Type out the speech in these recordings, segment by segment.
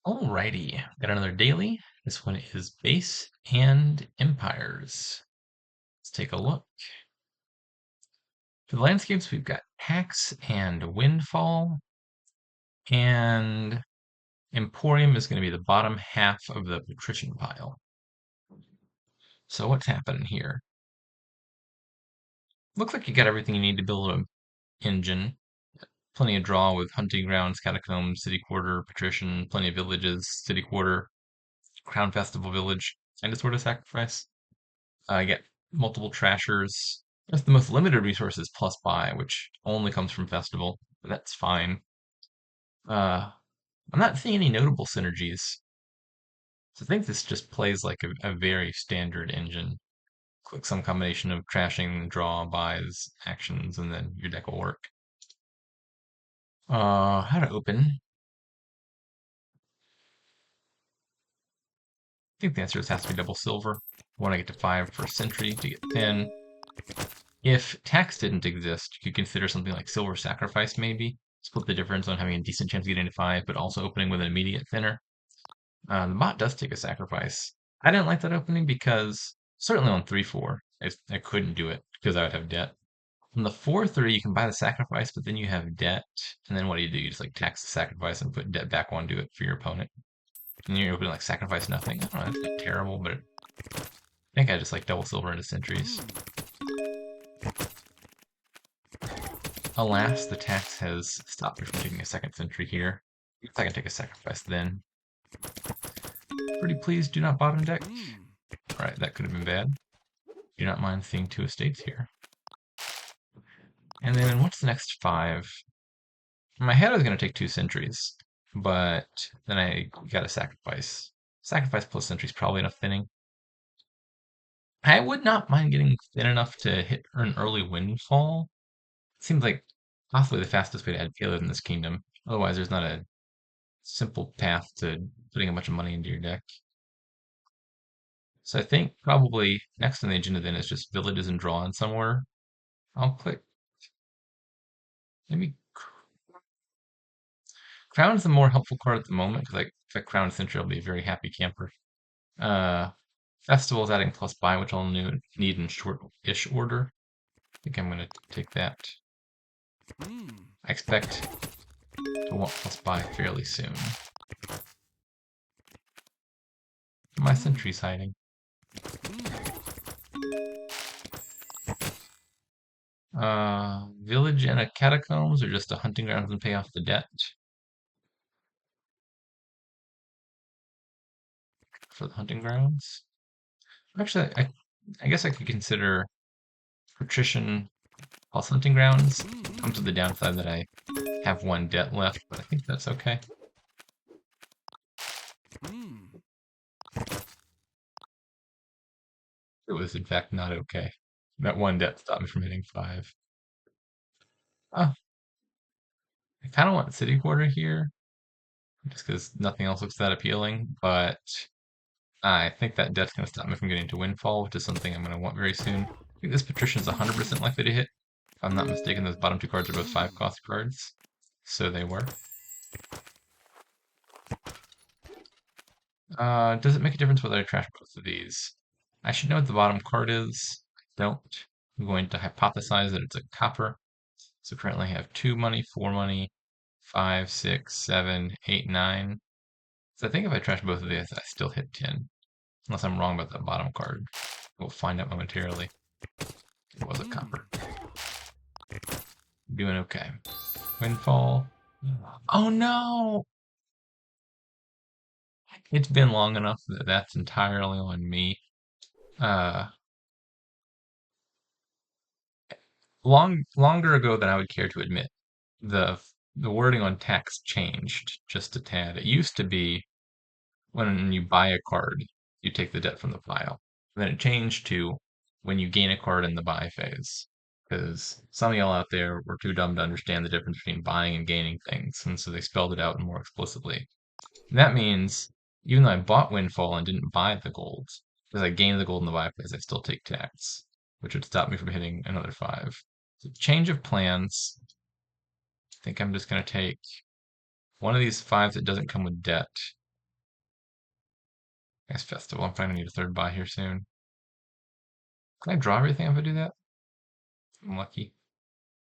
Alrighty, got another daily. This one is base and empires. Let's take a look. For the landscapes, we've got tax and windfall, and emporium is going to be the bottom half of the patrician pile. So what's happening here? Looks like you got everything you need to build an engine. Plenty of draw with hunting grounds, catacombs, city quarter, patrician, plenty of villages, city quarter, crown festival village, and a sort of sacrifice. I get multiple trashers. That's the most limited resources plus buy, which only comes from festival, but that's fine. Uh, I'm not seeing any notable synergies. So I think this just plays like a very standard engine. Click some combination of trashing, draw, buys, actions, and then your deck will work. How to open? I think the answer is has to be double silver. Want to get to 5 for Sentry to get thin. If tax didn't exist, you could consider something like Silver Sacrifice maybe. Split the difference on having a decent chance of getting to 5, but also opening with an immediate thinner. The bot does take a sacrifice. I didn't like that opening because, certainly on 3-4, I couldn't do it because I would have debt. On the 4-3, you can buy the sacrifice, but then you have debt. And then what do? You just like tax the sacrifice and put debt back onto it for your opponent. And you're opening like sacrifice nothing. I don't know, that's not terrible, but I think I just like double silver into sentries. Alas, the tax has stopped me from taking a second sentry here. If I can take a sacrifice then. Pretty please do not bottom deck. Alright, that could have been bad. Do not mind seeing 2 estates here. And then what's the next 5? In my head I was going to take 2 sentries, but then I got a sacrifice. Sacrifice plus sentry is probably enough thinning. I would not mind getting thin enough to hit an early windfall. Seems like possibly the fastest way to add payload in this kingdom. Otherwise, there's not a simple path to putting a bunch of money into your deck. So I think probably next on the agenda then is just villages and draw in somewhere. I'll click maybe Crown is the more helpful card at the moment because if I Crown Sentry, I'll be a very happy camper. Uh, Festival is adding plus buy, which I'll need in short-ish order. I think I'm going to take that. I expect to want plus buy fairly soon. My sentry's hiding. Village and a catacombs, or just a hunting grounds and pay off the debt for the hunting grounds. Actually, I guess I could consider patrician plus hunting grounds. Comes with the downside that I have 1 debt left, but I think that's okay. It was in fact not okay. That 1 debt stopped me from hitting 5. Oh, I kind of want city quarter here, just because nothing else looks that appealing, but I think that debt's going to stop me from getting to windfall, which is something I'm going to want very soon. I think this patrician's 100% likely to hit. If I'm not mistaken, those bottom 2 cards are both 5 cost cards. So they were. Does it make a difference whether I trash both of these? I should know what the bottom card is. I don't. I'm going to hypothesize that it's a copper. So currently I have 2 money, 4 money, 5, 6, 7, 8, 9. So I think if I trash both of these, I still hit 10. Unless I'm wrong about that bottom card. We'll find out momentarily. It was a copper. Doing okay. Windfall. Oh no! It's been long enough that that's entirely on me. Uh, longer ago than I would care to admit, the the wording on tax changed just a tad. It used to be when you buy a card, you take the debt from the pile. Then it changed to when you gain a card in the buy phase. Because some of y'all out there were too dumb to understand the difference between buying and gaining things, and so they spelled it out more explicitly. And that means even though I bought Windfall and didn't buy the gold, because I gained the gold in the buy phase, I still take tax, which would stop me from hitting another 5. So change of plans. I think I'm just going to take one of these 5s that doesn't come with debt. Next festival. I'm probably gonna need a third buy here soon. Can I draw everything if I do that? I'm lucky.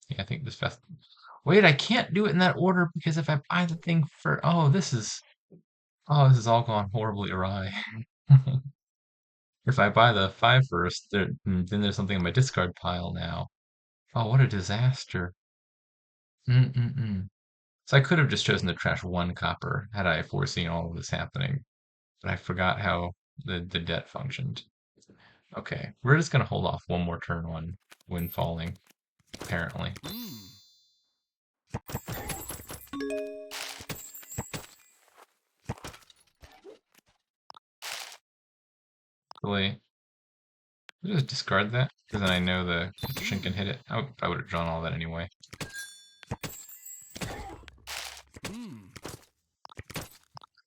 Yeah, I think this festival. Wait, I can't do it in that order because if I buy the thing for this is all gone horribly awry. If I buy the 5 first, then there's something in my discard pile now. Oh, what a disaster. Mm-mm-mm. So I could have just chosen to trash 1 copper had I foreseen all of this happening, but I forgot how the debt functioned. Okay, we're just gonna hold off one more turn on Wind Falling, apparently. Really, I'll just discard that, because then I know the Shin can hit it. I would have drawn all that anyway.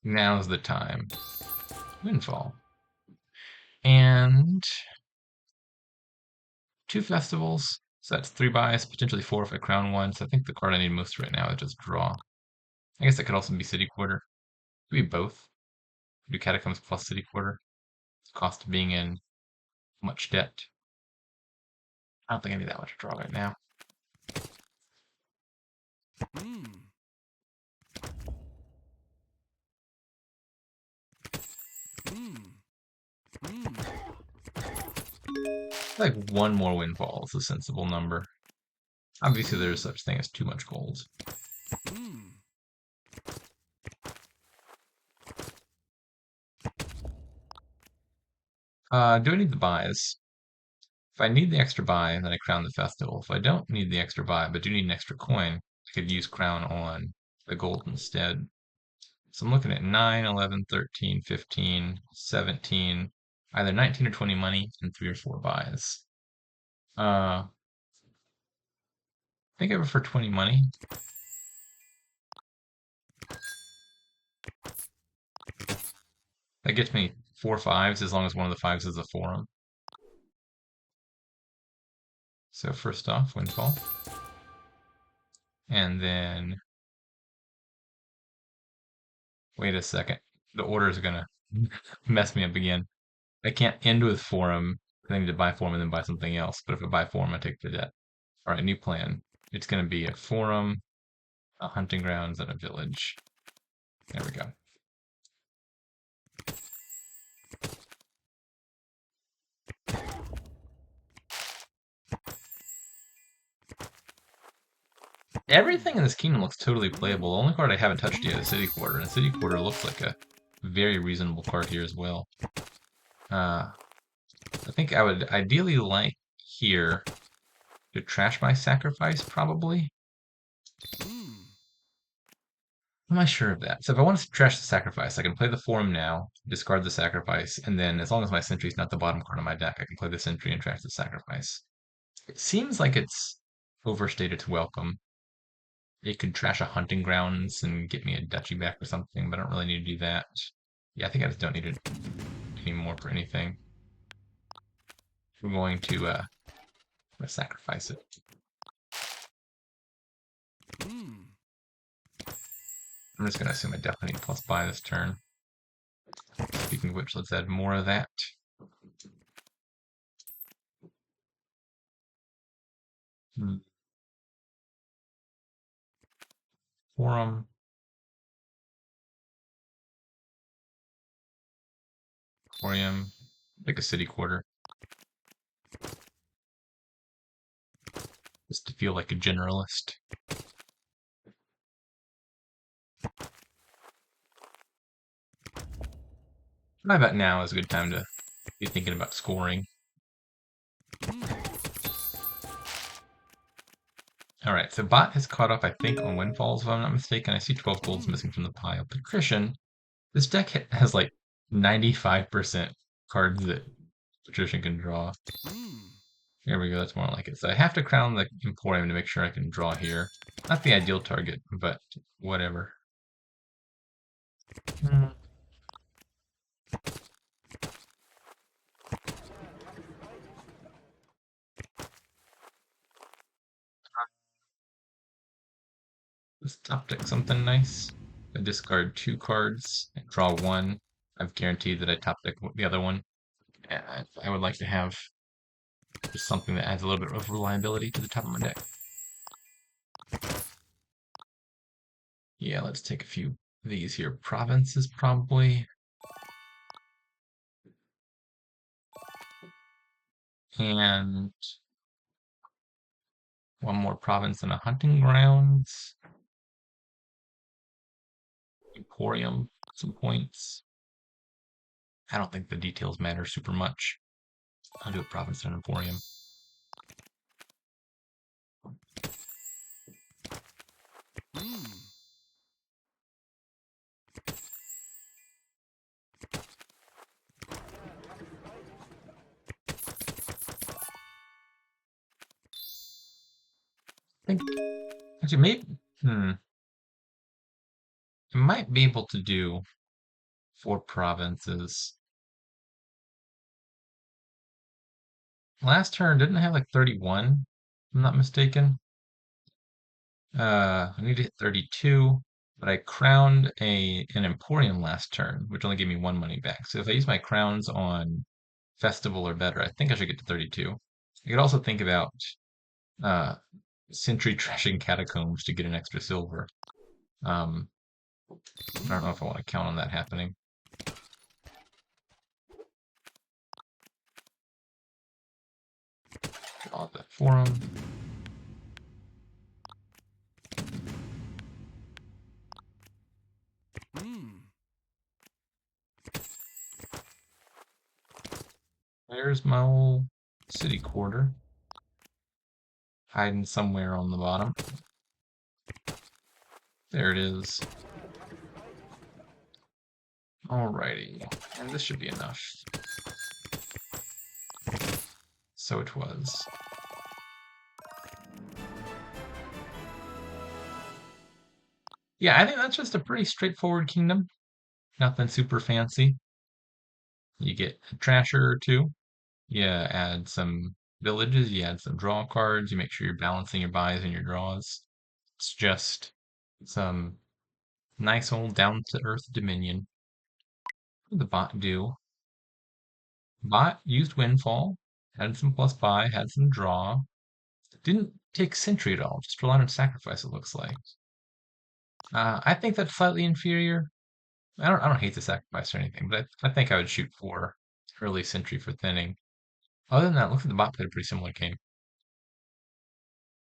Now's the time. Windfall. And 2 festivals. So that's 3 buys, potentially 4 if I crown 1. So I think the card I need most right now is just draw. I guess that could also be City Quarter. Could be both. Do Catacombs plus City Quarter. Cost of being in much debt. I don't think I need that much to draw right now. Like 1 more windfall is a sensible number. Obviously, there's such thing as too much gold. Do I need the buys? If I need the extra buy, then I crown the festival. If I don't need the extra buy, but do need an extra coin, I could use crown on the gold instead. So I'm looking at 9, 11, 13, 15, 17, either 19 or 20 money, and 3 or 4 buys. I think I prefer 20 money. That gets me 4 fives as long as one of the fives is a forum. So first off, windfall. And then, wait a second. The order is gonna mess me up again. I can't end with forum. I need to buy forum and then buy something else. But if I buy forum, I take the debt. All right, new plan. It's gonna be a forum, a hunting grounds, and a village. There we go. Everything in this kingdom looks totally playable. The only card I haven't touched yet is City Quarter, and City Quarter looks like a very reasonable card here as well. I think I would ideally like here to trash my sacrifice, probably. I'm not sure of that. So if I want to trash the sacrifice, I can play the forum now, discard the sacrifice, and then as long as my sentry's not the bottom card of my deck, I can play the sentry and trash the sacrifice. It seems like it's overstated to welcome. It could trash a hunting grounds and get me a duchy back or something, but I don't really need to do that. Yeah, I think I just don't need it anymore for anything. We're going to sacrifice it. I'm just gonna assume I definitely need plus buy this turn. Speaking of which, let's add more of that. Forum. Emporium. Pick a city quarter. Just to feel like a generalist. I bet now is a good time to be thinking about scoring. Alright, so Bot has caught up, I think, on Windfalls, if I'm not mistaken. I see 12 golds missing from the pile. But Christian, this deck has like 95% cards that Patrician can draw. Here we go, that's more like it. So I have to crown the Emporium to make sure I can draw here. Not the ideal target, but whatever. Let's top deck something nice. I discard 2 cards and draw 1. I've guaranteed that I top deck the other one. And I would like to have just something that adds a little bit of reliability to the top of my deck. Yeah, let's take a few of these here. Provinces, probably. And one more province and a hunting grounds. Emporium, some points. I don't think the details matter super much. I'll do a province and an emporium. I think actually maybe I might be able to do 4 provinces. Last turn didn't I have like 31, if I'm not mistaken. I need to hit 32, but I crowned an Emporium last turn, which only gave me 1 money back. So if I use my crowns on Festival or better, I think I should get to 32. I could also think about uh, Sentry trashing Catacombs to get an extra silver. Um, I don't know if I want to count on that happening. Draw the Forum. There's my old city quarter. Hiding somewhere on the bottom. There it is. Alrighty, and this should be enough. So it was. Yeah, I think that's just a pretty straightforward kingdom. Nothing super fancy. You get a trasher or two. You add some villages, you add some draw cards, you make sure you're balancing your buys and your draws. It's just some nice old down-to-earth Dominion. What did the bot do? Bot used Windfall, had some plus buy, had some draw. Didn't take Sentry at all, just relied on Sacrifice, it looks like. I think that's slightly inferior. I don't hate the Sacrifice or anything, but I think I would shoot for early Sentry for thinning. Other than that, it looks like the bot played a pretty similar game.